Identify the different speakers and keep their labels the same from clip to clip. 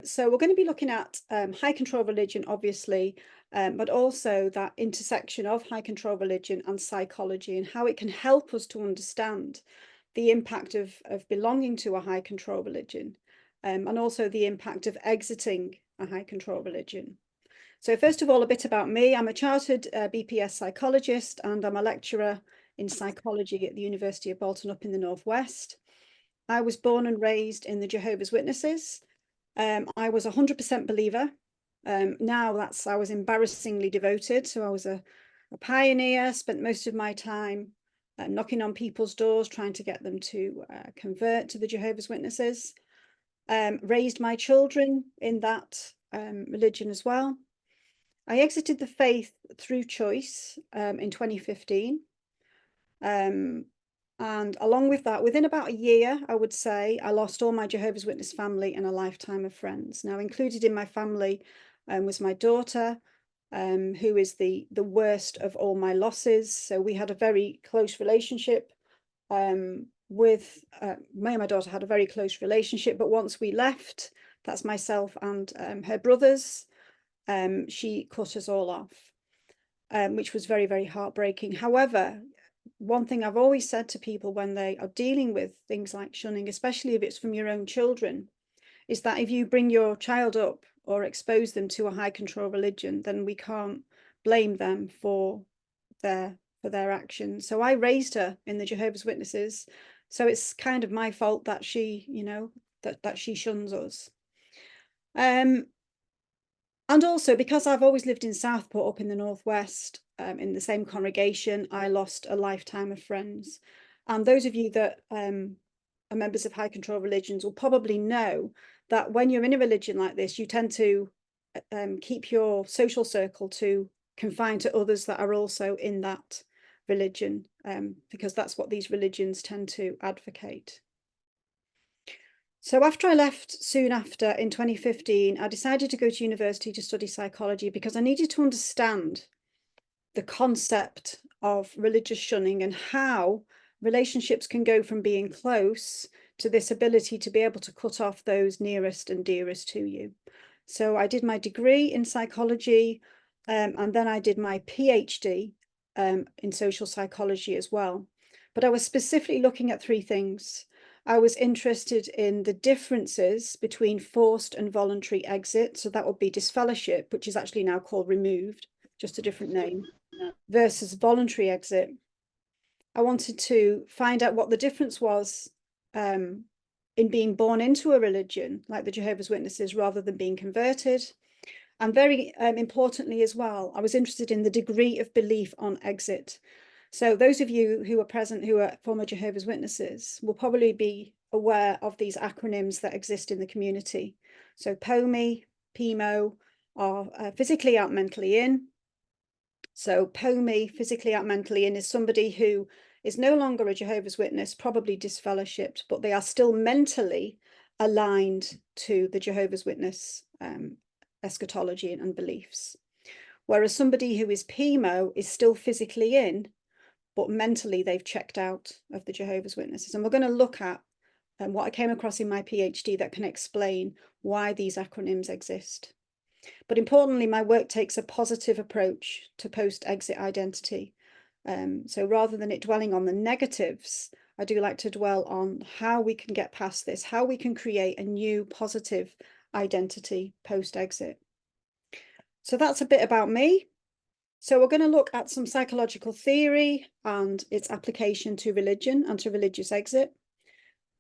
Speaker 1: So we're going to be looking at high control religion, obviously, but also that intersection of high control religion and psychology and how it can help us to understand the impact of belonging to a high control religion, and also the impact of exiting a high control religion. So first of all, a bit about me. I'm a chartered BPS psychologist and I'm a lecturer in psychology at the University of Bolton up in the Northwest. I was born and raised in the Jehovah's Witnesses. I was 100% believer. Now I was embarrassingly devoted. So I was a pioneer, spent most of my time knocking on people's doors, trying to get them to convert to the Jehovah's Witnesses. Raised my children in that religion as well. I exited the faith through choice in 2015. And along with that, within about a year, I would say, I lost all my Jehovah's Witness family and a lifetime of friends. Now, included in my family was my daughter, who is the worst of all my losses. So we had a very close relationship with me and my daughter had a very close relationship. But once we left, that's myself and her brothers, she cut us all off, which was very, very heartbreaking. However, one thing I've always said to people when they are dealing with things like shunning, especially if it's from your own children, is that if you bring your child up or expose them to a high control religion, then we can't blame them for their actions. So I raised her in the Jehovah's Witnesses. So it's kind of my fault that she, that she shuns us. And also because I've always lived in Southport up in the Northwest, in the same congregation, I lost a lifetime of friends. And those of you that are members of high control religions will probably know that when you're in a religion like this, you tend to keep your social circle to confined to others that are also in that religion, because that's what these religions tend to advocate. So after I left soon after in 2015, I decided to go to university to study psychology because I needed to understand the concept of religious shunning and how relationships can go from being close to this ability to be able to cut off those nearest and dearest to you. So I did my degree in psychology, and then I did my PhD in social psychology as well. But I was specifically looking at three things. I was interested in the differences between forced and voluntary exit. So that would be disfellowship, which is actually now called removed, just a different name, versus voluntary exit. I wanted to find out what the difference was in being born into a religion like the Jehovah's Witnesses rather than being converted. And very importantly as well, I was interested in the degree of belief on exit. So those of you who are present who are former Jehovah's Witnesses will probably be aware of these acronyms that exist in the community. So POMI, PIMO are physically out, mentally in. So POMI, physically out, mentally in, is somebody who is no longer a Jehovah's Witness, probably disfellowshipped, but they are still mentally aligned to the Jehovah's Witness eschatology and beliefs. Whereas somebody who is PIMO is still physically in, but mentally they've checked out of the Jehovah's Witnesses. And we're going to look at what I came across in my PhD that can explain why these acronyms exist. But importantly, my work takes a positive approach to post-exit identity. So rather than it dwelling on the negatives, I do like to dwell on how we can get past this, how we can create a new positive identity post-exit. So that's a bit about me. So we're going to look at some psychological theory and its application to religion and to religious exit.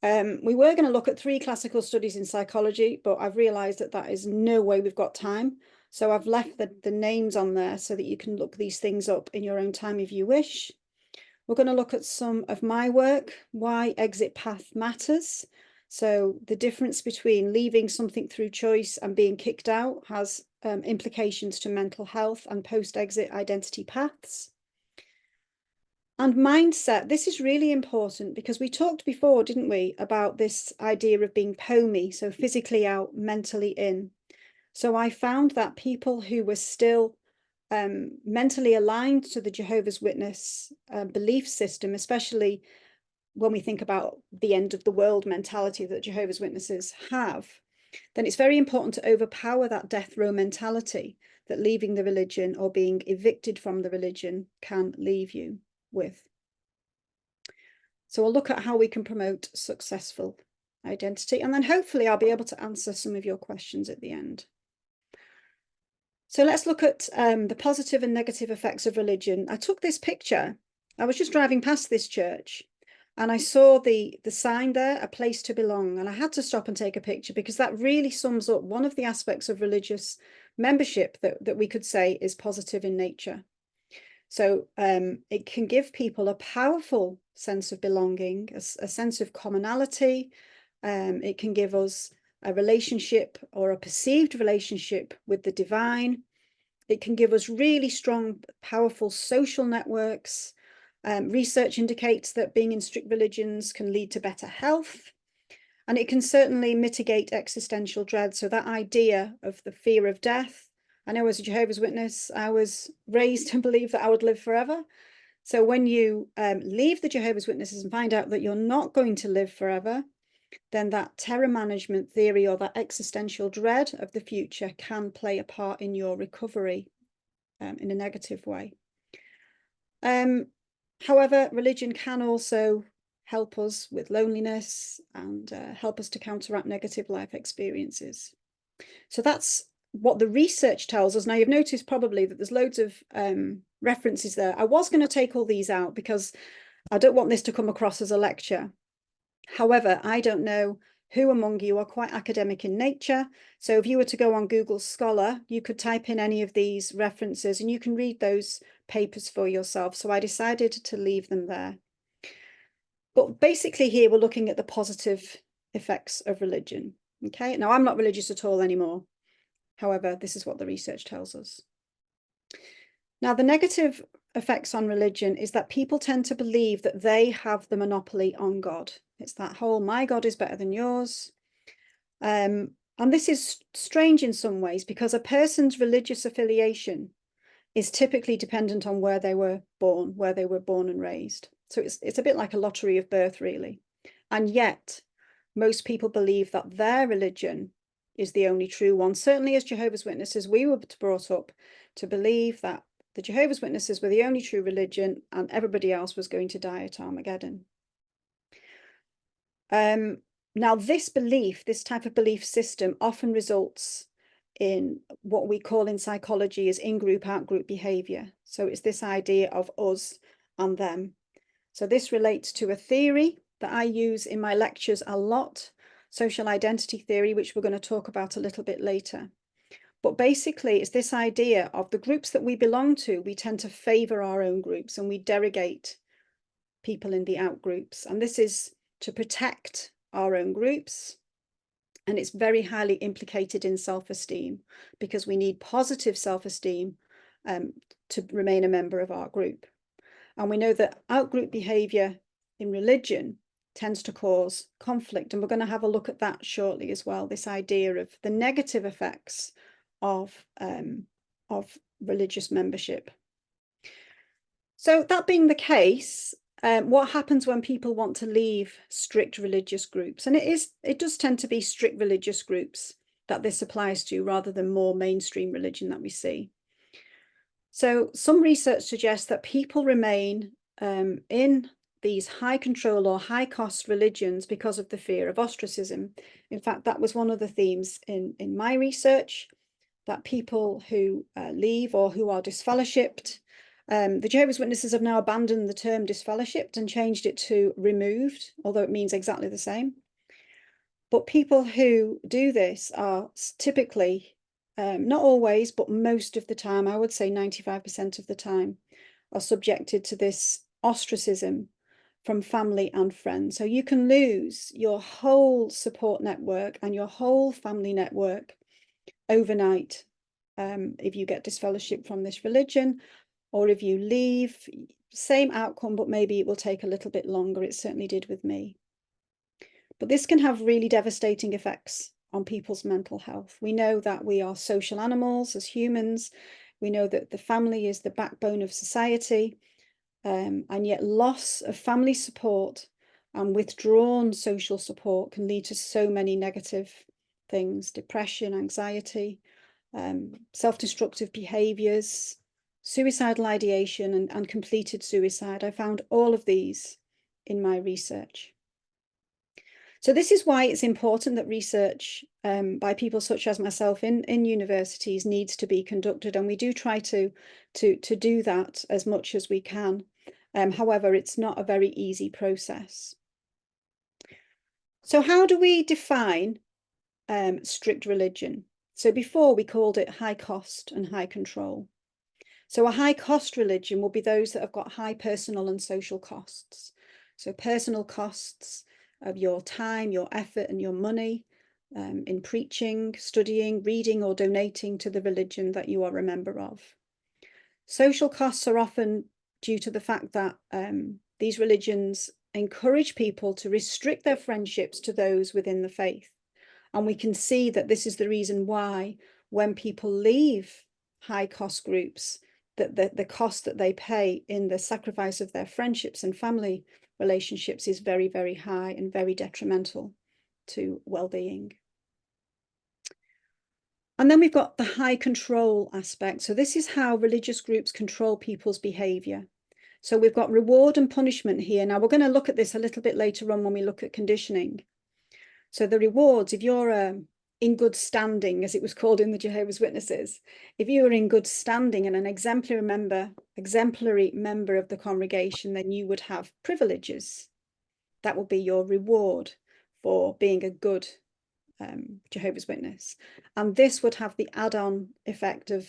Speaker 1: We were going to look at 3 classical studies in psychology, but I've realized that that is no way we've got time. So I've left the names on there so that you can look these things up in your own time if you wish. We're going to look at some of my work, why exit path matters. So the difference between leaving something through choice and being kicked out has implications to mental health and post-exit identity paths. And mindset, this is really important because we talked before, didn't we, about this idea of being POMI, so physically out, mentally in. So I found that people who were still mentally aligned to the Jehovah's Witness belief system, especially when we think about the end of the world mentality that Jehovah's Witnesses have, then it's very important to overpower that death row mentality that leaving the religion or being evicted from the religion can leave you with. So we'll look at how we can promote successful identity, and then hopefully I'll be able to answer some of your questions at the end. So let's look at the positive and negative effects of religion. I took this picture. I was just driving past this church and I saw the sign there, a place to belong. And I had to stop and take a picture because that really sums up one of the aspects of religious membership that we could say is positive in nature. So it can give people a powerful sense of belonging, a sense of commonality. It can give us a relationship or a perceived relationship with the divine. It can give us really strong, powerful social networks. Research indicates that being in strict religions can lead to better health, and it can certainly mitigate existential dread. So that idea of the fear of death. I know as a Jehovah's Witness, I was raised to believe that I would live forever. So when you leave the Jehovah's Witnesses and find out that you're not going to live forever, then that terror management theory or that existential dread of the future can play a part in your recovery in a negative way. However, religion can also help us with loneliness and help us to counteract negative life experiences. So that's what the research tells us. Now, you've noticed probably that there's loads of references there. I was going to take all these out because I don't want this to come across as a lecture. However, I don't know who among you are quite academic in nature. So if you were to go on Google Scholar, you could type in any of these references and you can read those papers for yourself. So I decided to leave them there. But basically here we're looking at the positive effects of religion. Okay, now I'm not religious at all anymore. However, this is what the research tells us. Now, the negative effects on religion is that people tend to believe that they have the monopoly on God. It's that whole, my God is better than yours. And this is strange in some ways because a person's religious affiliation is typically dependent on where they were born and raised. So it's a bit like a lottery of birth, really. And yet, most people believe that their religion is the only true one. Certainly as Jehovah's Witnesses, we were brought up to believe that the Jehovah's Witnesses were the only true religion and everybody else was going to die at Armageddon. Now, this belief, this type of belief system often results in what we call in psychology as in-group, out-group behavior. So it's this idea of us and them. So this relates to a theory that I use in my lectures a lot, social identity theory, which we're going to talk about a little bit later. But basically, it's this idea of the groups that we belong to, we tend to favor our own groups and we derogate people in the out groups. And this is to protect our own groups. And it's very highly implicated in self-esteem because we need positive self-esteem to remain a member of our group. And we know that out-group behavior in religion tends to cause conflict. And we're going to have a look at that shortly as well, this idea of the negative effects of religious membership. So that being the case, what happens when people want to leave strict religious groups? And it does tend to be strict religious groups that this applies to rather than more mainstream religion that we see. So some research suggests that people remain in these high control or high cost religions because of the fear of ostracism. In fact, that was one of the themes in my research, that people who leave or who are disfellowshipped, the Jehovah's Witnesses have now abandoned the term disfellowshipped and changed it to removed, although it means exactly the same. But people who do this are typically, not always, but most of the time, I would say 95% of the time, are subjected to this ostracism from family and friends. So you can lose your whole support network and your whole family network overnight if you get disfellowship from this religion, or if you leave, same outcome, but maybe it will take a little bit longer. It certainly did with me. But this can have really devastating effects on people's mental health. We know that we are social animals as humans. We know that the family is the backbone of society, and yet loss of family support and withdrawn social support can lead to so many negative things: depression, anxiety, self-destructive behaviors, suicidal ideation, and completed suicide. I found all of these in my research. So this is why it's important that research by people such as myself in universities needs to be conducted, and we do try to do that as much as we can. However, it's not a very easy process. So how do we define strict religion? So before we called it high cost and high control. So a high cost religion will be those that have got high personal and social costs. So personal costs of your time, your effort, and your money in preaching, studying, reading, or donating to the religion that you are a member of. Social costs are often due to the fact that these religions encourage people to restrict their friendships to those within the faith. And we can see that this is the reason why when people leave high cost groups, that the cost that they pay in the sacrifice of their friendships and family relationships is very, very high and very detrimental to well-being. And then we've got the high control aspect. So this is how religious groups control people's behavior. So we've got reward and punishment here. Now we're going to look at this a little bit later on when we look at conditioning. So the rewards, if you're in good standing, as it was called in the Jehovah's Witnesses, if you were in good standing and an exemplary member of the congregation, then you would have privileges. That would be your reward for being a good Jehovah's Witness. And this would have the add-on effect of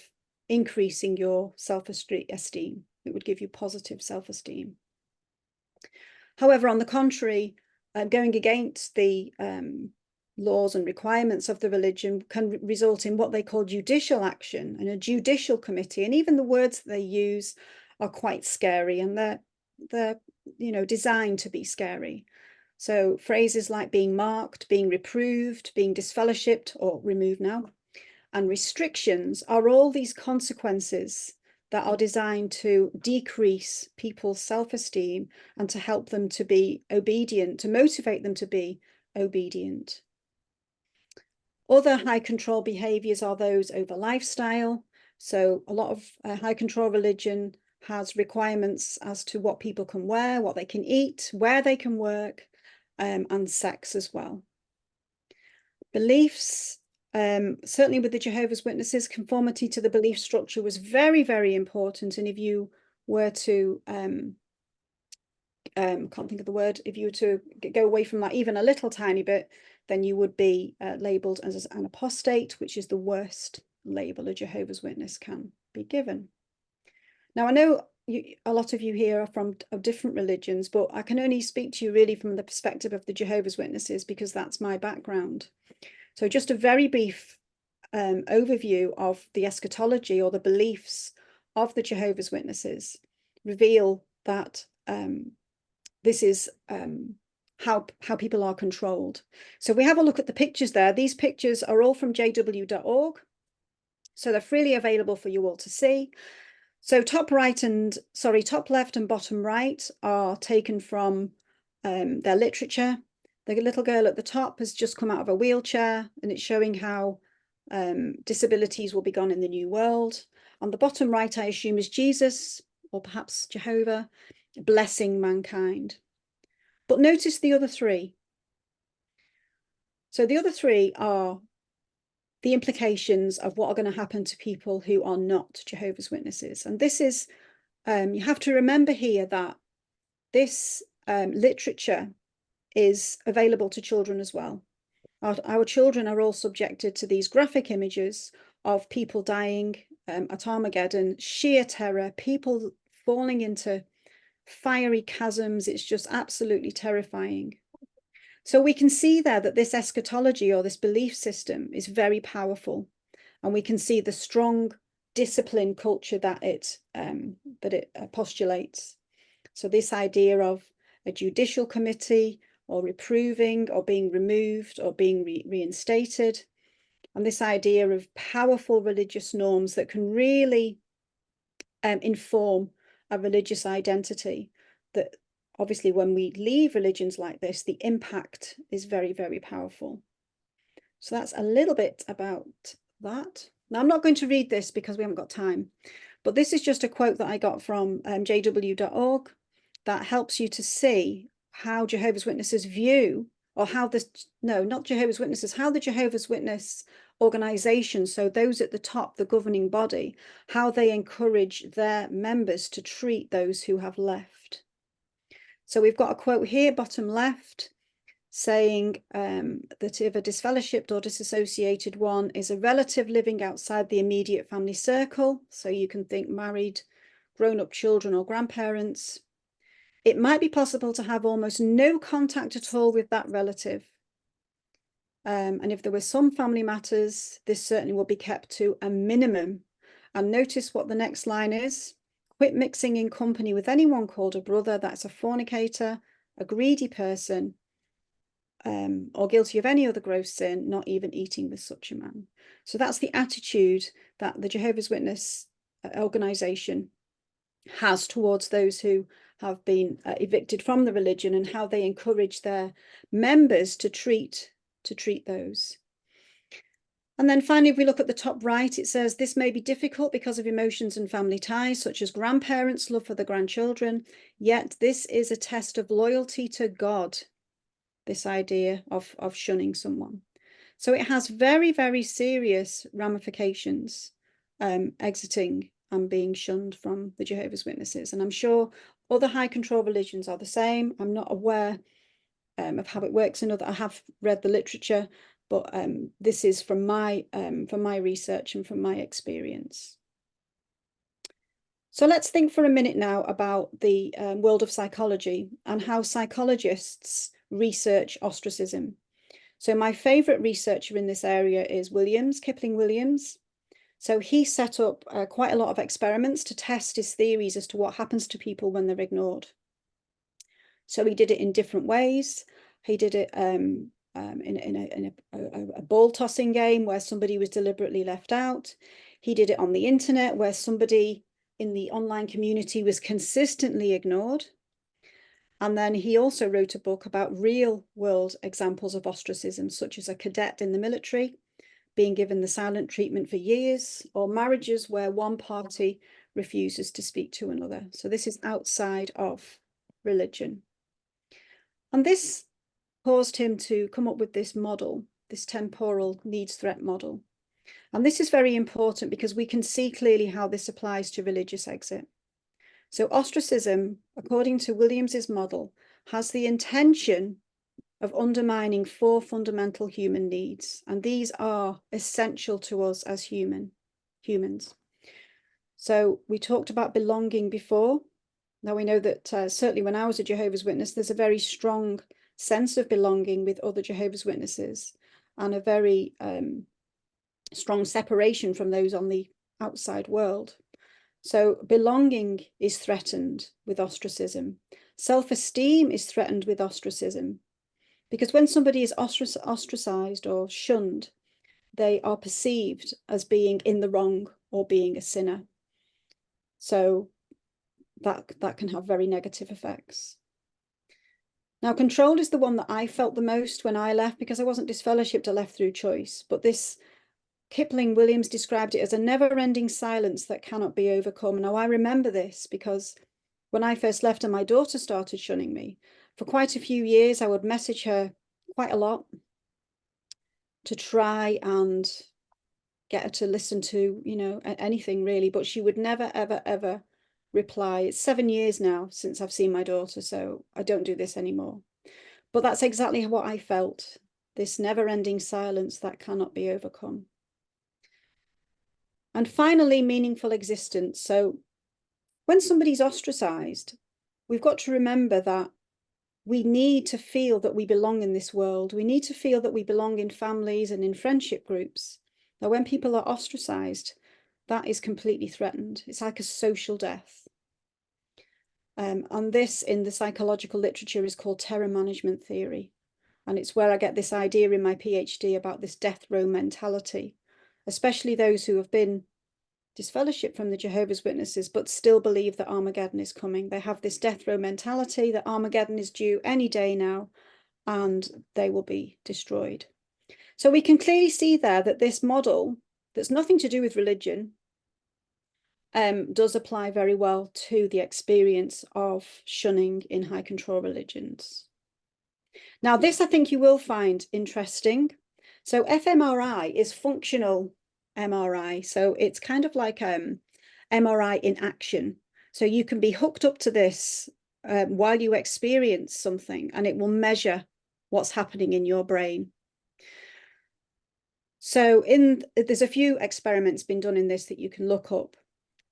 Speaker 1: increasing your self-esteem. It would give you positive self-esteem. However, on the contrary, going against the laws and requirements of the religion can result in what they call judicial action and a judicial committee. And even the words that they use are quite scary, and they're designed to be scary. So phrases like being marked, being reproved, being disfellowshipped or removed now, and restrictions are all these consequences that are designed to decrease people's self-esteem and to help them to be obedient, to motivate them to be obedient. Other high control behaviors are those over lifestyle. So a lot of high control religion has requirements as to what people can wear, what they can eat, where they can work, and sex as well. Beliefs, certainly with the Jehovah's Witnesses, conformity to the belief structure was very, very important. And if you were to, can't think of the word, if you were to go away from that even a little tiny bit, then you would be labeled as an apostate, which is the worst label a Jehovah's Witness can be given. Now, I know a lot of you here are of different religions, but I can only speak to you really from the perspective of the Jehovah's Witnesses because that's my background. So just a very brief overview of the eschatology or the beliefs of the Jehovah's Witnesses reveal that this is how people are controlled. So we have a look at the pictures there. These pictures are all from jw.org. So they're freely available for you all to see. So top left and bottom right are taken from their literature. The little girl at the top has just come out of a wheelchair, and it's showing how disabilities will be gone in the new world. On the bottom right, I assume, is Jesus, or perhaps Jehovah, blessing mankind. But notice the other three. So the other three are the implications of what are going to happen to people who are not Jehovah's Witnesses. And this is, you have to remember here that this literature is available to children as well. Our children are all subjected to these graphic images of people dying at Armageddon, sheer terror, people falling into fiery chasms. It's just absolutely terrifying. So we can see there that this eschatology or this belief system is very powerful, and we can see the strong discipline culture that it postulates. So this idea of a judicial committee, or reproving, or being removed, or being reinstated, and this idea of powerful religious norms that can really inform a religious identity, that obviously when we leave religions like this, the impact is very, very powerful. So that's a little bit about that. Now, I'm not going to read this because we haven't got time, but this is just a quote that I got from jw.org that helps you to see how Jehovah's Witnesses view, or how this, no, not Jehovah's Witnesses, how the Jehovah's Witness organization, so those at the top, the governing body, how they encourage their members to treat those who have left. So we've got a quote here, bottom left, saying that if a disfellowshipped or disassociated one is a relative living outside the immediate family circle, so you can think married, grown-up children or grandparents, it might be possible to have almost no contact at all with that relative. And if there were some family matters, this certainly will be kept to a minimum. And notice what the next line is. Quit mixing in company with anyone called a brother. That's a fornicator, a greedy person, or guilty of any other gross sin, not even eating with such a man. So that's the attitude that the Jehovah's Witness organization has towards those who have been evicted from the religion, and how they encourage their members to treat those. And then finally, if we look at the top right, it says this may be difficult because of emotions and family ties, such as grandparents' love for the grandchildren, yet this is a test of loyalty to God, this idea of shunning someone. So it has very, very serious ramifications, exiting and being shunned from the Jehovah's Witnesses. And I'm sure other high control religions are the same. I'm not aware of how it works in other. I have read the literature, but this is from my research and from my experience. So let's think for a minute now about the world of psychology and how psychologists research ostracism. So my favorite researcher in this area is Kipling Williams. So he set up quite a lot of experiments to test his theories as to what happens to people when they're ignored. So he did it in different ways. He did it in a ball tossing game where somebody was deliberately left out. He did it on the internet where somebody in the online community was consistently ignored. And then he also wrote a book about real world examples of ostracism, such as a cadet in the military being given the silent treatment for years, or marriages where one party refuses to speak to another. So this is outside of religion. And this caused him to come up with this model, this temporal needs threat model. And this is very important because we can see clearly how this applies to religious exit. So ostracism, according to Williams's model, has the intention of undermining 4 fundamental human needs, and these are essential to us as humans. So we talked about belonging before. Now we know that certainly when I was a Jehovah's Witness, there's a very strong sense of belonging with other Jehovah's Witnesses, and a very strong separation from those on the outside world. So belonging is threatened with ostracism. Self-esteem is threatened with ostracism, because when somebody is ostracized or shunned, they are perceived as being in the wrong or being a sinner. So that can have very negative effects. Now, control is the one that I felt the most when I left, because I wasn't disfellowshipped, I left through choice. But this Kipling Williams described it as a never-ending silence that cannot be overcome. Now, I remember this because when I first left and my daughter started shunning me, for quite a few years, I would message her quite a lot to try and get her to listen to, you know, anything really, but she would never, ever, ever reply. It's 7 years now since I've seen my daughter, so I don't do this anymore. But that's exactly what I felt, this never-ending silence that cannot be overcome. And finally, meaningful existence. So when somebody's ostracized, we've got to remember that we need to feel that we belong in this world. We need to feel that we belong in families and in friendship groups. Now, when people are ostracized, that is completely threatened. It's like a social death. And this in the psychological literature is called terror management theory. And it's where I get this idea in my PhD about this death row mentality, especially those who have been disfellowshipped from the Jehovah's Witnesses, but still believe that Armageddon is coming. They have this death row mentality that Armageddon is due any day now, and they will be destroyed. So we can clearly see there that this model, that's nothing to do with religion, does apply very well to the experience of shunning in high control religions. Now, this I think you will find interesting. So fMRI is functional MRI. So it's kind of like MRI in action. So you can be hooked up to this while you experience something, and it will measure what's happening in your brain. So there's a few experiments been done in this that you can look up.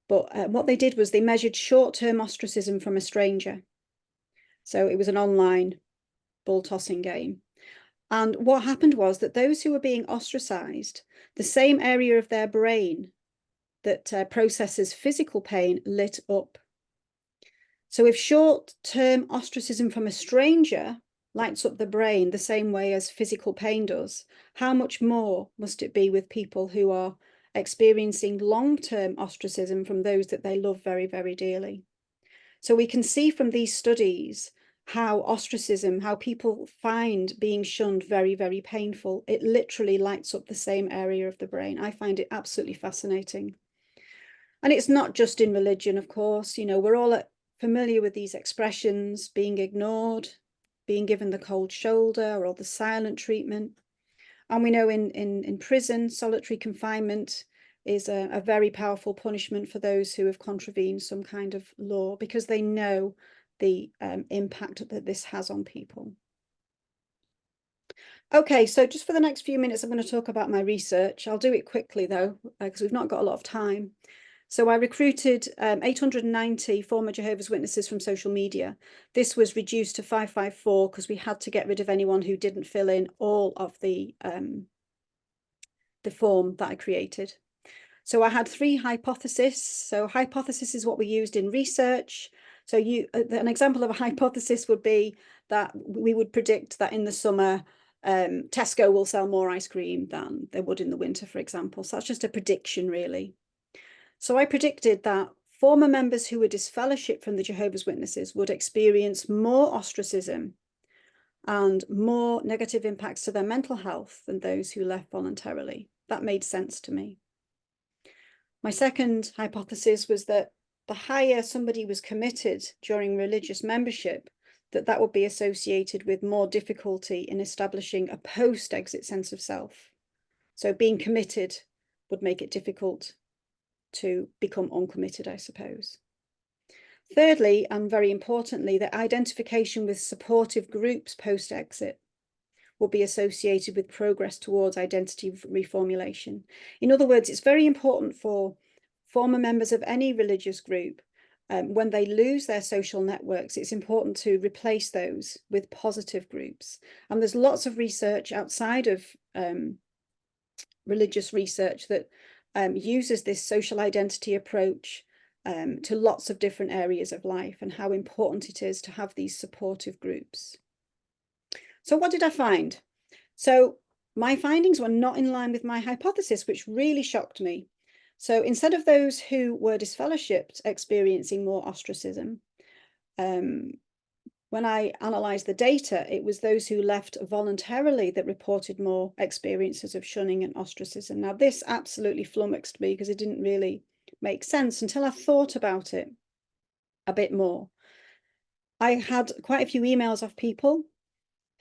Speaker 1: But what they did was they measured short-term ostracism from a stranger. So it was an online ball tossing game. And what happened was that those who were being ostracized, the same area of their brain that processes physical pain lit up. So if short-term ostracism from a stranger lights up the brain the same way as physical pain does, how much more must it be with people who are experiencing long-term ostracism from those that they love very, very dearly? So we can see from these studies how ostracism, how people find being shunned very, very painful. It literally lights up the same area of the brain. I find it absolutely fascinating. And it's not just in religion, of course. You know, we're all familiar with these expressions: being ignored, being given the cold shoulder, or the silent treatment. And we know in prison, solitary confinement is a very powerful punishment for those who have contravened some kind of law, because they know the impact that this has on people. Okay, so just for the next few minutes, I'm going to talk about my research. I'll do it quickly, though, because we've not got a lot of time. So I recruited 890 former Jehovah's Witnesses from social media. This was reduced to 554 because we had to get rid of anyone who didn't fill in all of the form that I created. So I had 3 hypotheses. So hypothesis is what we used in research. So an example of a hypothesis would be that we would predict that in the summer, Tesco will sell more ice cream than they would in the winter, for example. So that's just a prediction, really. So I predicted that former members who were disfellowshipped from the Jehovah's Witnesses would experience more ostracism and more negative impacts to their mental health than those who left voluntarily. That made sense to me. My second hypothesis was that the higher somebody was committed during religious membership, that would be associated with more difficulty in establishing a post-exit sense of self. So being committed would make it difficult to become uncommitted, I suppose. Thirdly, and very importantly, that identification with supportive groups post-exit will be associated with progress towards identity reformulation. In other words, it's very important for former members of any religious group, when they lose their social networks, it's important to replace those with positive groups. And there's lots of research outside of religious research that uses this social identity approach to lots of different areas of life, and how important it is to have these supportive groups. So what did I find? So my findings were not in line with my hypothesis, which really shocked me. So instead of those who were disfellowshipped experiencing more ostracism, when I analysed the data, it was those who left voluntarily that reported more experiences of shunning and ostracism. Now, this absolutely flummoxed me because it didn't really make sense until I thought about it a bit more. I had quite a few emails of people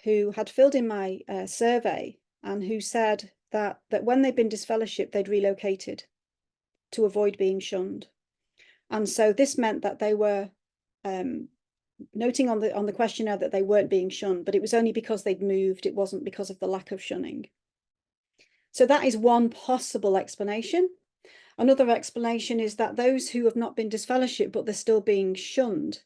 Speaker 1: who had filled in my survey and who said that when they'd been disfellowshipped, they'd relocated to avoid being shunned. And so this meant that they were noting on the questionnaire that they weren't being shunned, but it was only because they'd moved. It wasn't because of the lack of shunning. So that is one possible explanation. Another explanation is that those who have not been disfellowshipped, but they're still being shunned,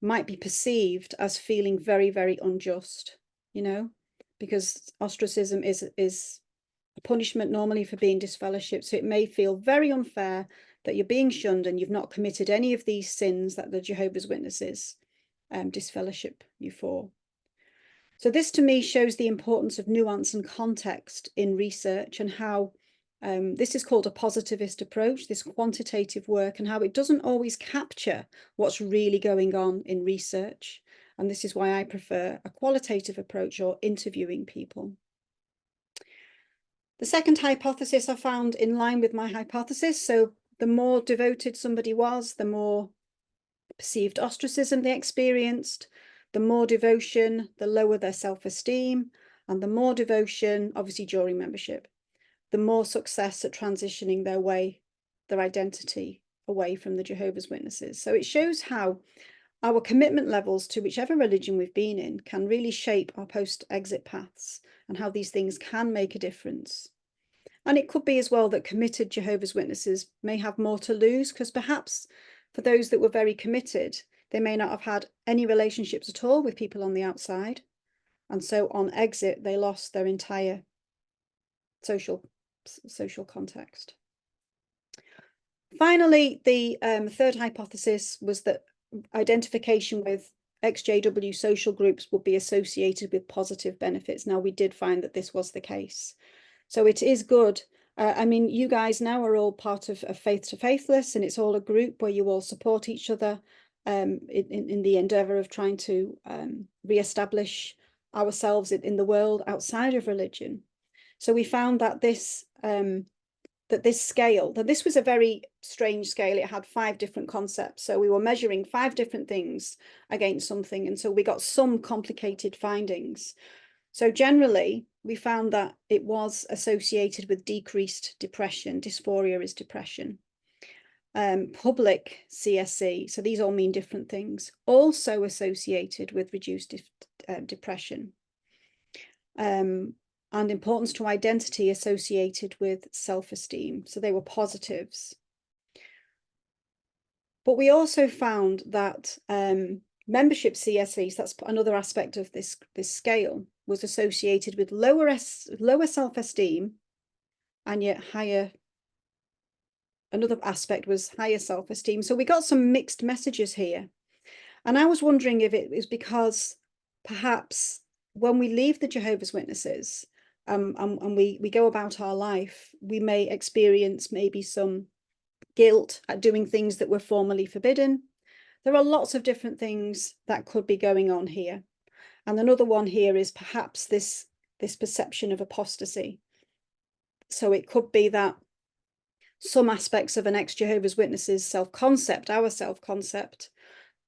Speaker 1: might be perceived as feeling very, very unjust, you know, because ostracism is a punishment normally for being disfellowshipped. So it may feel very unfair that you're being shunned and you've not committed any of these sins that the Jehovah's Witnesses disfellowship you for. So this to me shows the importance of nuance and context in research, and how this is called a positivist approach, this quantitative work, and how it doesn't always capture what's really going on in research. And this is why I prefer a qualitative approach, or interviewing people. The second hypothesis I found in line with my hypothesis. So the more devoted somebody was, the more perceived ostracism they experienced. The more devotion, the lower their self-esteem, and the more devotion, obviously during membership, the more success at transitioning their identity away from the Jehovah's Witnesses. So it shows how our commitment levels to whichever religion we've been in can really shape our post-exit paths, and how these things can make a difference. And it could be as well that committed Jehovah's Witnesses may have more to lose, because perhaps for those that were very committed, they may not have had any relationships at all with people on the outside. And so on exit, they lost their entire social context. Finally, the third hypothesis was that identification with ex-JW social groups would be associated with positive benefits. Now, we did find that this was the case. So it is good. I mean, you guys now are all part of Faith to Faithless, and it's all a group where you all support each other in the endeavor of trying to reestablish ourselves in the world outside of religion. So we found that this scale, that this was a very strange scale. It had 5 different concepts. So we were measuring 5 different things against something. And so we got some complicated findings. So generally, we found that it was associated with decreased depression. Dysphoria is depression. Public CSE, so these all mean different things, also associated with reduced depression. And importance to identity associated with self-esteem. So they were positives. But we also found that membership CSE, so that's another aspect of this scale, was associated with lower self-esteem, and yet higher. Another aspect was higher self-esteem. So we got some mixed messages here. And I was wondering if it was because perhaps when we leave the Jehovah's Witnesses and we go about our life, we may experience maybe some guilt at doing things that were formerly forbidden. There are lots of different things that could be going on here. And another one here is perhaps this perception of apostasy. So it could be that some aspects of an ex-Jehovah's Witnesses self-concept, our self-concept,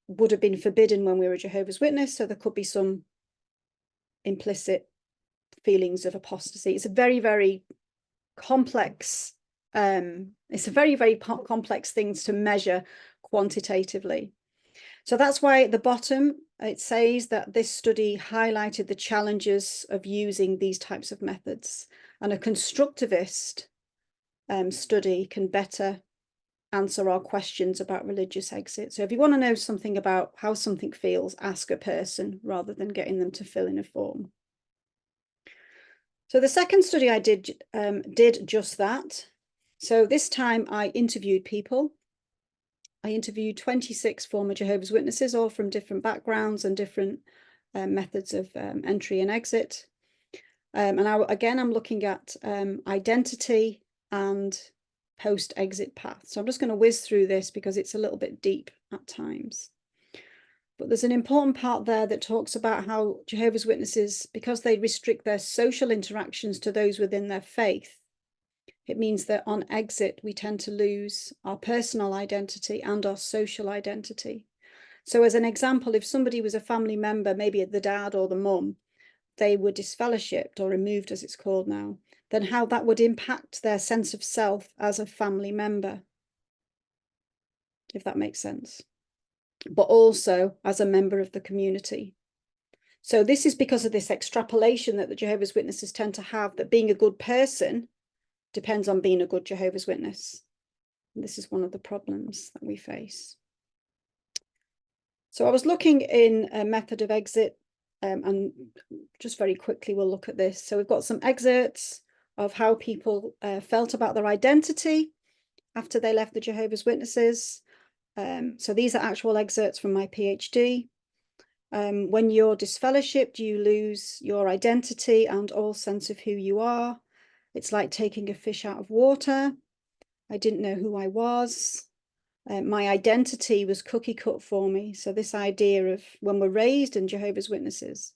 Speaker 1: would have been forbidden when we were a Jehovah's Witness. So there could be some implicit feelings of apostasy. It's a very, very complex, it's a very, very complex things to measure quantitatively. So that's why at the bottom, it says that this study highlighted the challenges of using these types of methods, and a constructivist study can better answer our questions about religious exit. So if you want to know something about how something feels, ask a person rather than getting them to fill in a form. So the second study I did just that. So this time I interviewed people. I interviewed 26 former Jehovah's Witnesses, all from different backgrounds and different methods of entry and exit. And again, I'm looking at identity and post-exit path. So I'm just going to whiz through this because it's a little bit deep at times. But there's an important part there that talks about how Jehovah's Witnesses, because they restrict their social interactions to those within their faith, it means that on exit, we tend to lose our personal identity and our social identity. So as an example, if somebody was a family member, maybe the dad or the mum, they were disfellowshipped or removed, as it's called now, then how that would impact their sense of self as a family member, if that makes sense, but also as a member of the community. So this is because of this extrapolation that the Jehovah's Witnesses tend to have, that being a good person depends on being a good Jehovah's Witness. And this is one of the problems that we face. So I was looking in a method of exit, and just very quickly we'll look at this. So we've got some excerpts of how people felt about their identity after they left the Jehovah's Witnesses. So these are actual excerpts from my PhD. When you're disfellowshipped, you lose your identity and all sense of who you are. It's like taking a fish out of water. I didn't know who I was. My identity was cookie cut for me. So this idea of when we're raised in Jehovah's Witnesses,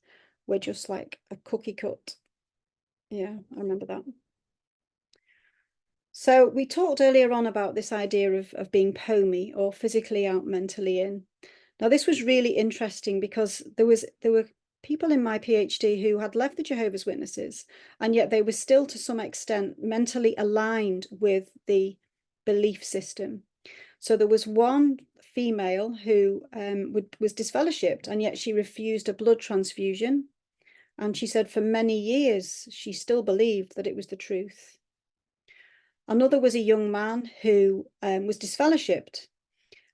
Speaker 1: we're just like a cookie cut. Yeah, I remember that. So we talked earlier on about this idea of being POMI, or physically out, mentally in. Now, this was really interesting because there were people in my PhD who had left the Jehovah's Witnesses, and yet they were still to some extent mentally aligned with the belief system. So there was one female who was disfellowshipped, and yet she refused a blood transfusion. And she said for many years, she still believed that it was the truth. Another was a young man who was disfellowshipped,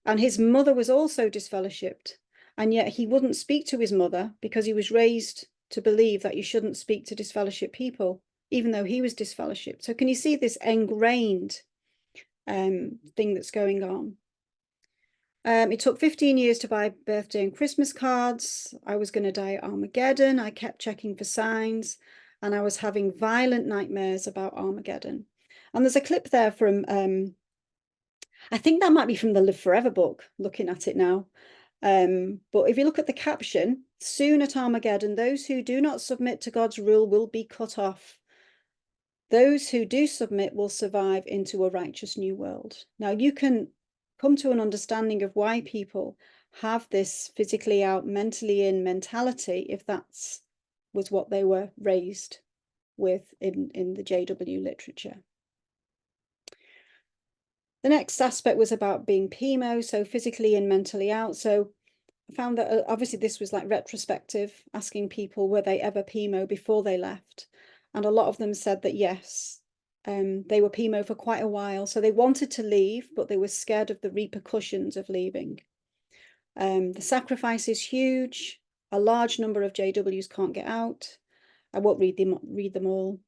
Speaker 1: and his mother was also disfellowshipped. And yet he wouldn't speak to his mother because he was raised to believe that you shouldn't speak to disfellowshipped people, even though he was disfellowshipped. So can you see this ingrained thing that's going on? It took 15 years to buy birthday and Christmas cards. I was going to die at Armageddon. I kept checking for signs, and I was having violent nightmares about Armageddon. And there's a clip there from, I think that might be from the Live Forever book, looking at it now. But if you look at the caption, soon at Armageddon, those who do not submit to God's rule will be cut off. Those who do submit will survive into a righteous new world. Now, you can come to an understanding of why people have this physically out, mentally in mentality, if that's was what they were raised with in the JW literature. The next aspect was about being PEMO, so physically and mentally out. So I found that obviously this was like retrospective, asking people were they ever PEMO before they left. And a lot of them said that yes, they were PEMO for quite a while. So they wanted to leave, but they were scared of the repercussions of leaving. The sacrifice is huge. A large number of JWs can't get out. I won't read them all.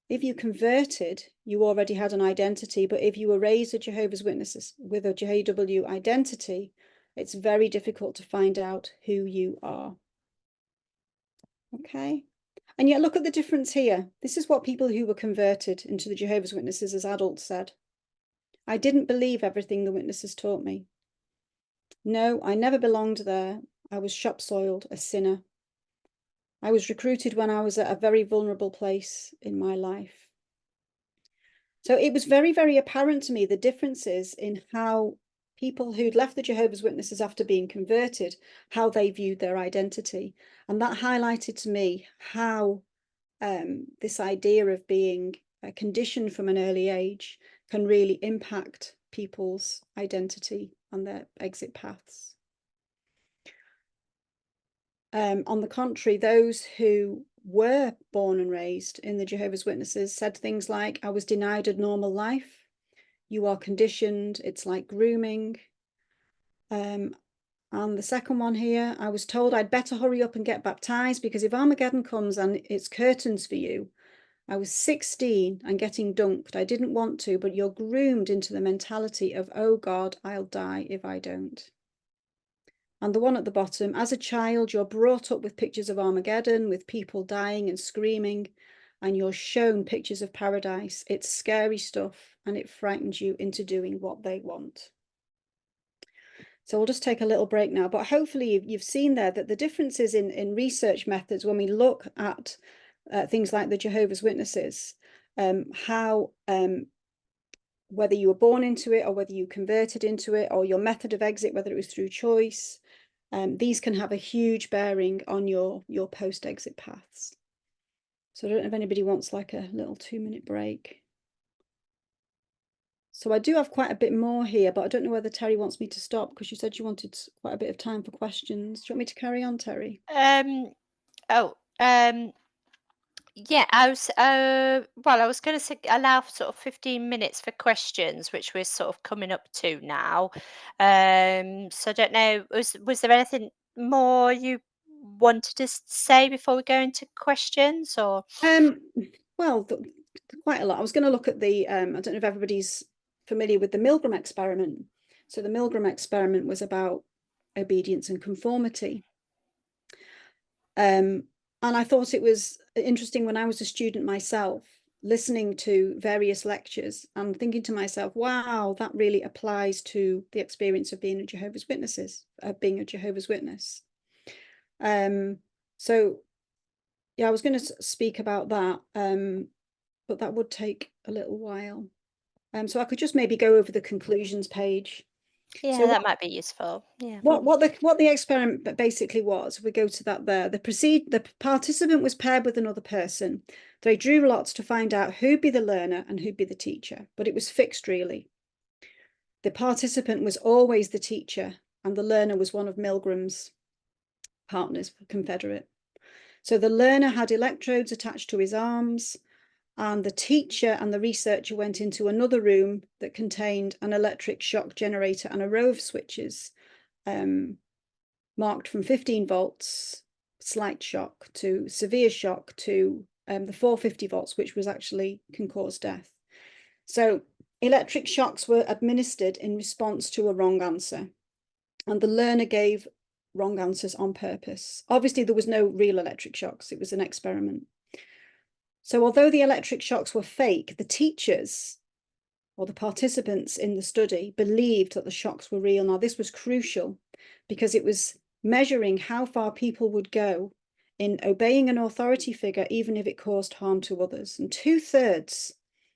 Speaker 1: If you converted, you already had an identity, but if you were raised a Jehovah's Witnesses with a JW identity, it's very difficult to find out who you are. Okay. And yet look at the difference here. This is what people who were converted into the Jehovah's Witnesses as adults said. I didn't believe everything the witnesses taught me. No, I never belonged there. I was shop-soiled, a sinner. I was recruited when I was at a very vulnerable place in my life. So it was very, very apparent to me the differences in how people who'd left the Jehovah's Witnesses after being converted, how they viewed their identity. And that highlighted to me how this idea of being conditioned from an early age can really impact people's identity and their exit paths. On the contrary, those who were born and raised in the Jehovah's Witnesses said things like, I was denied a normal life. You are conditioned. It's like grooming. And the second one here, I was told I'd better hurry up and get baptized because if Armageddon comes and it's curtains for you, I was 16 and getting dunked. I didn't want to, but you're groomed into the mentality of, oh God, I'll die if I don't. And the one at the bottom, as a child, you're brought up with pictures of Armageddon, with people dying and screaming, and you're shown pictures of paradise. It's scary stuff, and it frightens you into doing what they want. So we'll just take a little break now, but hopefully you've seen there that the differences in research methods when we look at things like the Jehovah's Witnesses, how whether you were born into it or whether you converted into it, or your method of exit, whether it was through choice, these can have a huge bearing on your post-exit paths. So I don't know if anybody wants like a little 2-minute break. So I do have quite a bit more here, but I don't know whether Terry wants me to stop because you said you wanted quite a bit of time for questions. Do you want me to carry on, Terry?
Speaker 2: Yeah, I was going to say allow for sort of 15 minutes for questions, which we're sort of coming up to now. So I don't know, was there anything more you wanted to say before we go into questions, or?
Speaker 1: Well, quite a lot. I was going to look at the, I don't know if everybody's familiar with the Milgram experiment. So the Milgram experiment was about obedience and conformity. And I thought it was interesting when I was a student myself, listening to various lectures and thinking to myself, wow, that really applies to the experience of being a Jehovah's Witnesses, being a Jehovah's Witness. So yeah, I was going to speak about that. but that would take a little while. So I could just maybe go over the conclusions page.
Speaker 2: Yeah,
Speaker 1: So
Speaker 2: that might be useful. Yeah.
Speaker 1: what the experiment basically was, we go to that there. The participant was paired with another person. They drew lots to find out who'd be the learner and who'd be the teacher, but it was fixed really. The participant was always the teacher, and the learner was one of Milgram's partners, Confederate. So the learner had electrodes attached to his arms, and the teacher and the researcher went into another room that contained an electric shock generator and a row of switches marked from 15 volts, slight shock, to severe shock, to the 450 volts, which was actually can cause death. So electric shocks were administered in response to a wrong answer, and the learner gave wrong answers on purpose. Obviously, there was no real electric shocks. It was an experiment. So although the electric shocks were fake, the teachers or the participants in the study believed that the shocks were real. Now, this was crucial because it was measuring how far people would go in obeying an authority figure, even if it caused harm to others. And 2/3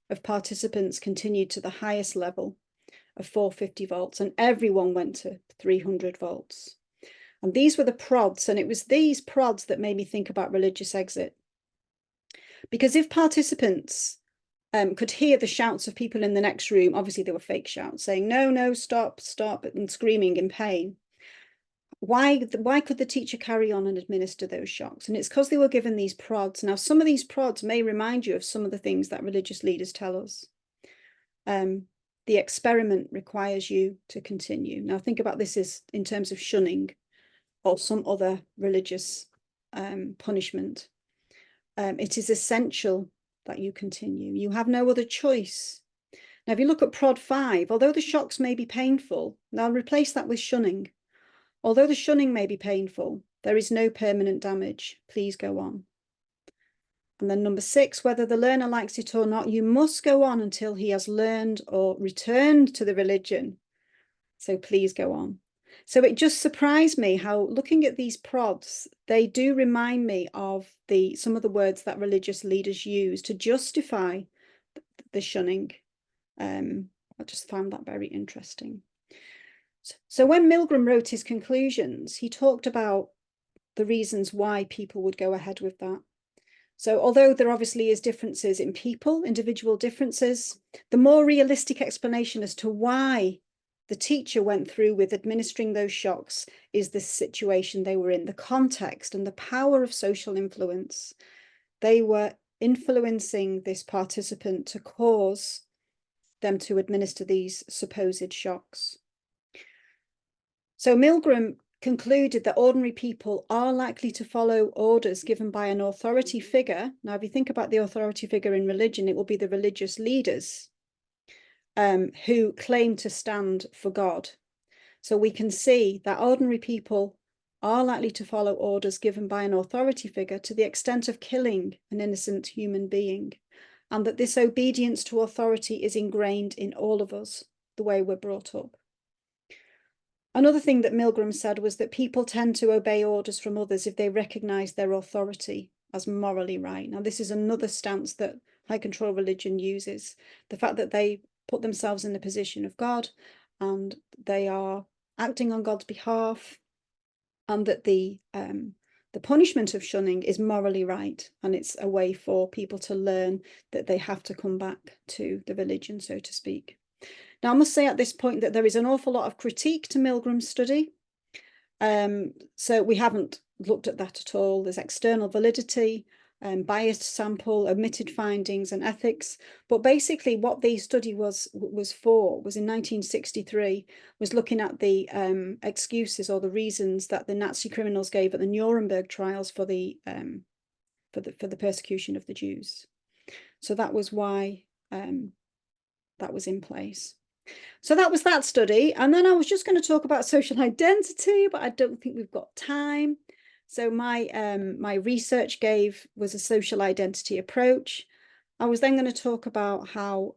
Speaker 1: of participants continued to the highest level of 450 volts, and everyone went to 300 volts. And these were the prods, and it was these prods that made me think about religious exit. Because if participants could hear the shouts of people in the next room, obviously they were fake shouts, saying, no, no, stop, stop, and screaming in pain. Why could the teacher carry on and administer those shocks? And it's because they were given these prods. Now, some of these prods may remind you of some of the things that religious leaders tell us. The experiment requires you to continue. Now, think about this as in terms of shunning or some other religious punishment. It is essential that you continue. You have no other choice. Now, if you look at prod 5, although the shocks may be painful, now I'll replace that with shunning. Although the shunning may be painful, there is no permanent damage. Please go on. And then number 6, whether the learner likes it or not, you must go on until he has learned or returned to the religion. So please go on. So it just surprised me how, looking at these prods, they do remind me of some of the words that religious leaders use to justify the shunning. I just found that very interesting. So when Milgram wrote his conclusions, he talked about the reasons why people would go ahead with that. So although there obviously is differences in people, individual differences, the more realistic explanation as to why the teacher went through with administering those shocks is the situation they were in, the context and the power of social influence. They were influencing this participant to cause them to administer these supposed shocks. So Milgram concluded that ordinary people are likely to follow orders given by an authority figure. Now, if you think about the authority figure in religion, it will be the religious leaders who claim to stand for God. So we can see that ordinary people are likely to follow orders given by an authority figure to the extent of killing an innocent human being, and that this obedience to authority is ingrained in all of us, the way we're brought up. Another thing that Milgram said was that people tend to obey orders from others if they recognize their authority as morally right. Now, this is another stance that high control religion uses, the fact that they put themselves in the position of God and they are acting on God's behalf, and that the punishment of shunning is morally right, and it's a way for people to learn that they have to come back to the religion, so to speak. Now, I must say at this point that there is an awful lot of critique to Milgram's study. So we haven't looked at that at all. There's external validity, biased sample, omitted findings, and ethics. But basically what the study was in 1963, was looking at the excuses or the reasons that the Nazi criminals gave at the Nuremberg trials for the persecution of the Jews. So that was why that was in place. So that was that study. And then I was just going to talk about social identity, but I don't think we've got time. So my research was a social identity approach. I was then going to talk about how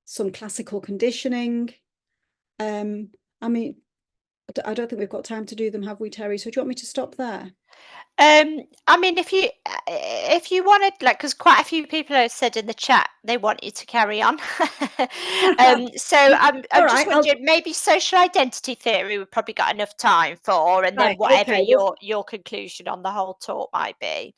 Speaker 1: some classical conditioning. I mean, I don't think we've got time to do them, have we, Terry? So do you want me to stop there?
Speaker 2: I mean, if you wanted, like, because quite a few people have said in the chat they want you to carry on. So
Speaker 1: All
Speaker 2: I'm just
Speaker 1: right, I'll
Speaker 2: wondering, maybe social identity theory we've probably got enough time for, and then
Speaker 1: right,
Speaker 2: whatever
Speaker 1: okay. Well,
Speaker 2: your conclusion on the whole talk might be.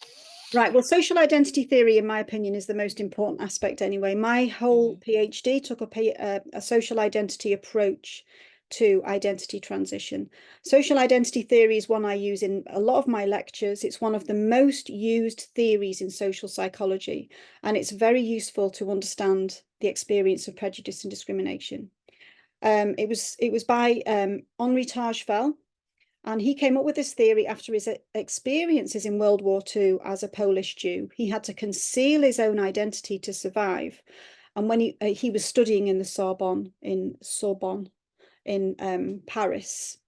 Speaker 1: right. Well, social identity theory, in my opinion, is the most important aspect anyway. My whole
Speaker 2: Mm,
Speaker 1: PhD took a social identity approach to identity transition. Social identity theory is one I use in a lot of my lectures. It's one of the most used theories in social psychology, and it's very useful to understand the experience of prejudice and discrimination. It was by Henri Tajfel, and he came up with this theory after his experiences in World War II as a Polish Jew. He had to conceal his own identity to survive. And when he was studying in the Sorbonne in Paris,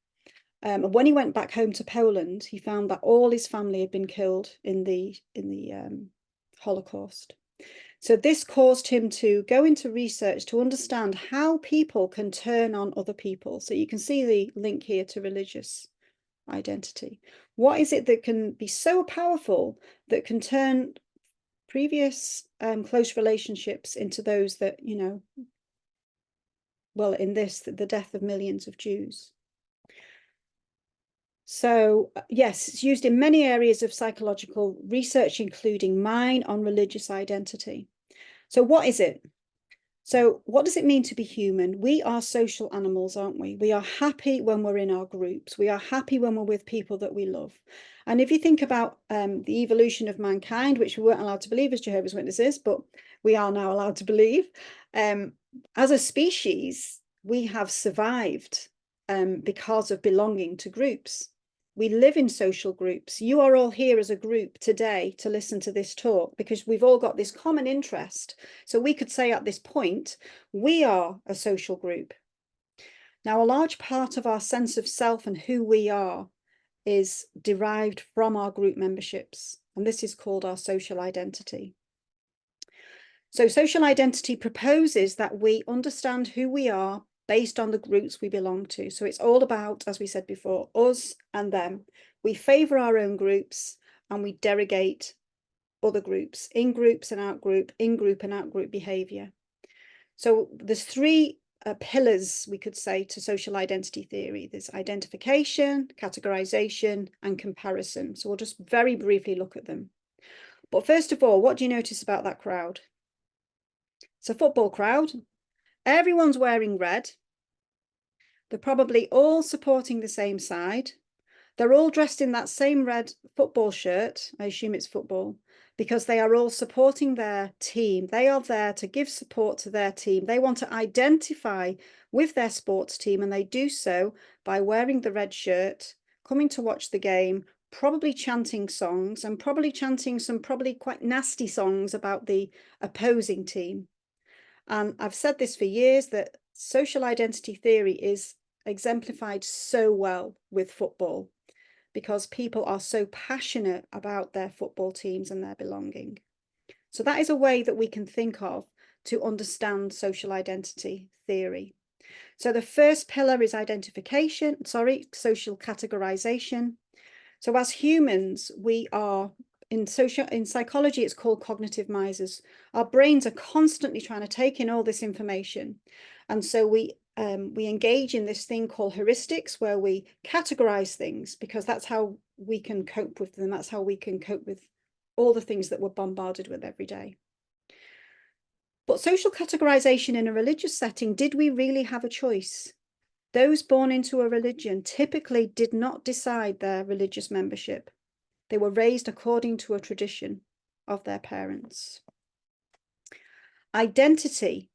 Speaker 1: and when he went back home to Poland, he found that all his family had been killed in the Holocaust. So this caused him to go into research to understand how people can turn on other people. So you can see the link here to religious identity. What is it that can be so powerful that can turn previous close relationships into those that, well, in this, the death of millions of Jews? So, yes, it's used in many areas of psychological research, including mine on religious identity. So, what is it? So, what does it mean to be human? We are social animals, aren't we? We are happy when we're in our groups. We are happy when we're with people that we love. And if you think about the evolution of mankind, which we weren't allowed to believe as Jehovah's Witnesses, but we are now allowed to believe, as a species, we have survived because of belonging to groups. We live in social groups. You are all here as a group today to listen to this talk because we've all got this common interest. So we could say at this point, we are a social group. Now, a large part of our sense of self and who we are is derived from our group memberships, and this is called our social identity. So social identity proposes that we understand who we are based on the groups we belong to. So it's all about, as we said before, us and them. We favor our own groups and we derogate other groups, in groups and out group, in group and out group behavior. So there's three pillars, we could say, to social identity theory. There's identification, categorization, and comparison. So we'll just very briefly look at them. But first of all, what do you notice about that crowd? It's a football crowd. Everyone's wearing red. They're probably all supporting the same side. They're all dressed in that same red football shirt. I assume it's football because they are all supporting their team. They are there to give support to their team. They want to identify with their sports team, and they do so by wearing the red shirt, coming to watch the game, probably chanting songs and probably chanting some probably quite nasty songs about the opposing team. And I've said this for years that social identity theory is exemplified so well with football because people are so passionate about their football teams and their belonging. So that is a way that we can think of to understand social identity theory. So the first pillar is social categorization. So as humans, we are in psychology, it's called cognitive misers. Our brains are constantly trying to take in all this information. And so we engage in this thing called heuristics, where we categorize things because that's how we can cope with them. That's how we can cope with all the things that we're bombarded with every day. But social categorization in a religious setting, did we really have a choice? Those born into a religion typically did not decide their religious membership. They were raised according to a tradition of their parents. Identity.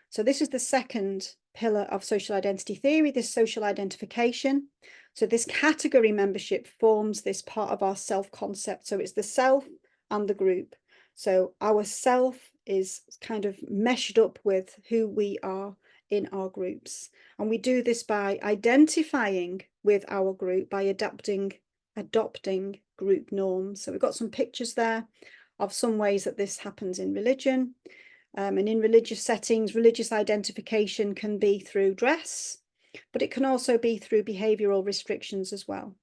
Speaker 1: So this is the second pillar of social identity theory, this social identification. So this category membership forms this part of our self-concept. So it's the self and the group. So our self is kind of meshed up with who we are in our groups. And we do this by identifying with our group, by adopting group norms. So we've got some pictures there of some ways that this happens in religion. And in religious settings, religious identification can be through dress. but it can also be through behavioral restrictions as well.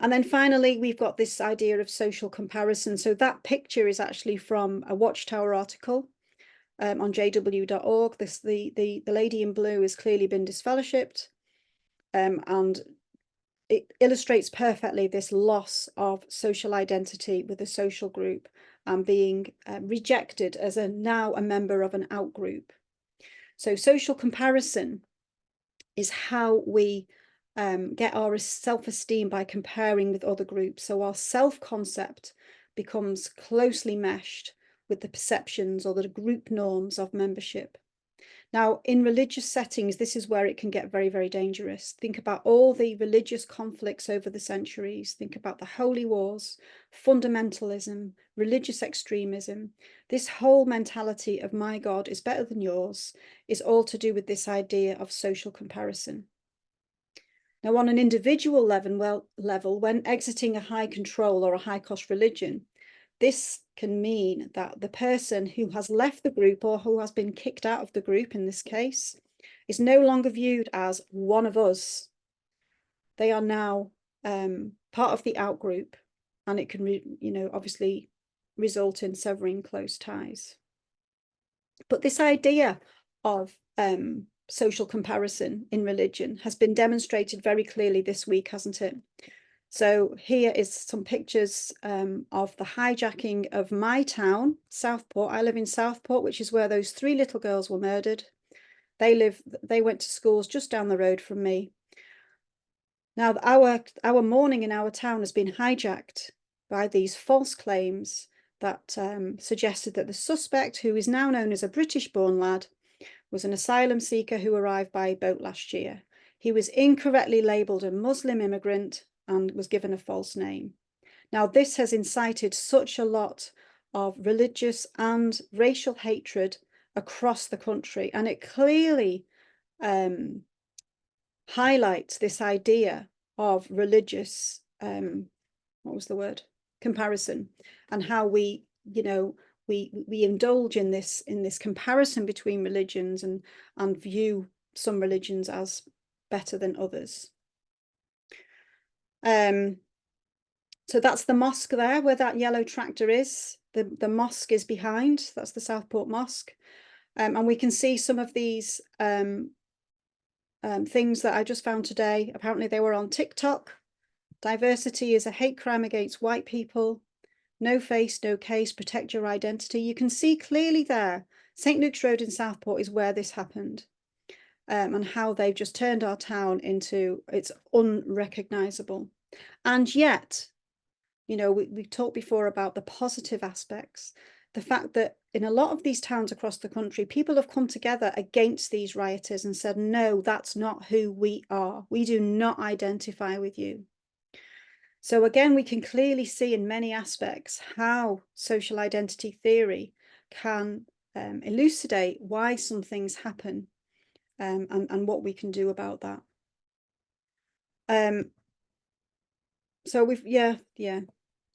Speaker 1: And then finally, we've got this idea of social comparison. So that picture is actually from a Watchtower article on jw.org. The lady in blue has clearly been disfellowshipped, and it illustrates perfectly this loss of social identity with a social group and being rejected as now a member of an out group. So social comparison is how we get our self-esteem by comparing with other groups. So our self-concept becomes closely meshed with the perceptions or the group norms of membership. Now, in religious settings, this is where it can get very, very dangerous. Think about all the religious conflicts over the centuries. Think about the holy wars, fundamentalism, religious extremism. This whole mentality of my God is better than yours is all to do with this idea of social comparison. Now, on an individual level, when exiting a high control or a high cost religion, this can mean that the person who has left the group or who has been kicked out of the group in this case is no longer viewed as one of us. They are now part of the out group, and it can, obviously result in severing close ties. But this idea of social comparison in religion has been demonstrated very clearly this week, hasn't it? So here is some pictures of the hijacking of my town, Southport. I live in Southport, which is where those 3 little girls were murdered. They went to schools just down the road from me. Now, our morning in our town has been hijacked by these false claims that suggested that the suspect, who is now known as a British-born lad, was an asylum seeker who arrived by boat last year. He was incorrectly labelled a Muslim immigrant and was given a false name. Now, this has incited such a lot of religious and racial hatred across the country, and it clearly highlights this idea of religious, comparison, and how we indulge in this comparison between religions and view some religions as better than others. So that's the mosque there, where that yellow tractor is. The mosque is behind. That's the Southport Mosque. And we can see some of these things that I just found today. Apparently they were on TikTok. Diversity is a hate crime against white people. No face, no case, protect your identity. You can see clearly there, St. Luke's Road in Southport is where this happened. And how they've just turned our town into, it's unrecognisable. And yet, we've talked before about the positive aspects. The fact that in a lot of these towns across the country, people have come together against these rioters and said, no, that's not who we are. We do not identify with you. So again, we can clearly see in many aspects how social identity theory can elucidate why some things happen and what we can do about that. So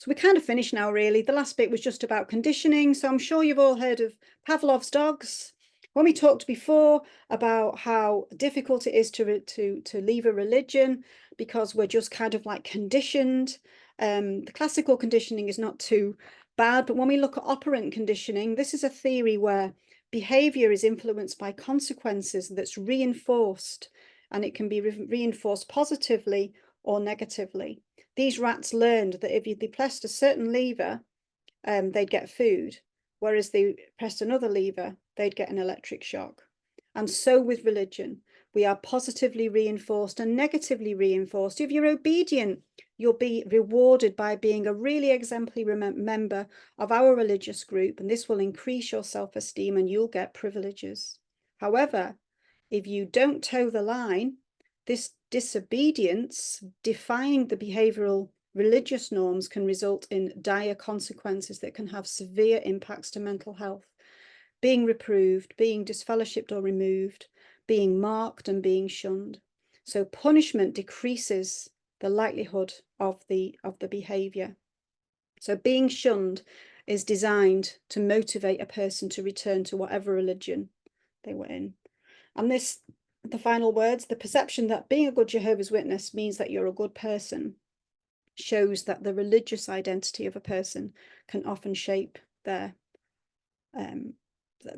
Speaker 1: So we're kind of finished now, really. The last bit was just about conditioning. So I'm sure you've all heard of Pavlov's dogs. When we talked before about how difficult it is to leave a religion because we're just kind of like conditioned. The classical conditioning is not too bad, but when we look at operant conditioning, this is a theory where behavior is influenced by consequences that's reinforced, and it can be reinforced positively or negatively. These rats learned that if they pressed a certain lever, they'd get food, whereas they pressed another lever, they'd get an electric shock. And so with religion, we are positively reinforced and negatively reinforced. If you're obedient, you'll be rewarded by being a really exemplary member of our religious group, and this will increase your self-esteem and you'll get privileges. However, if you don't toe the line, this disobedience, defying the behavioral religious norms, can result in dire consequences that can have severe impacts to mental health. Being reproved, being disfellowshipped or removed, being marked and being shunned. So punishment decreases the likelihood of the behavior. So being shunned is designed to motivate a person to return to whatever religion they were in. And this the final words, the perception that being a good Jehovah's Witness means that you're a good person shows that the religious identity of a person can often shape their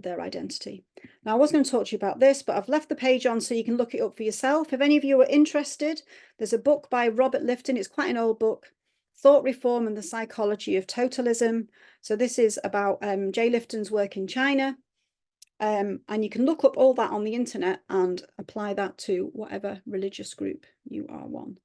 Speaker 1: identity. Now, I was going to talk to you about this, but I've left the page on so you can look it up for yourself. If any of you are interested, there's a book by Robert Lifton. It's quite an old book, Thought Reform and the Psychology of Totalism. So this is about Jay Lifton's work in China. And you can look up all that on the internet and apply that to whatever religious group you are one.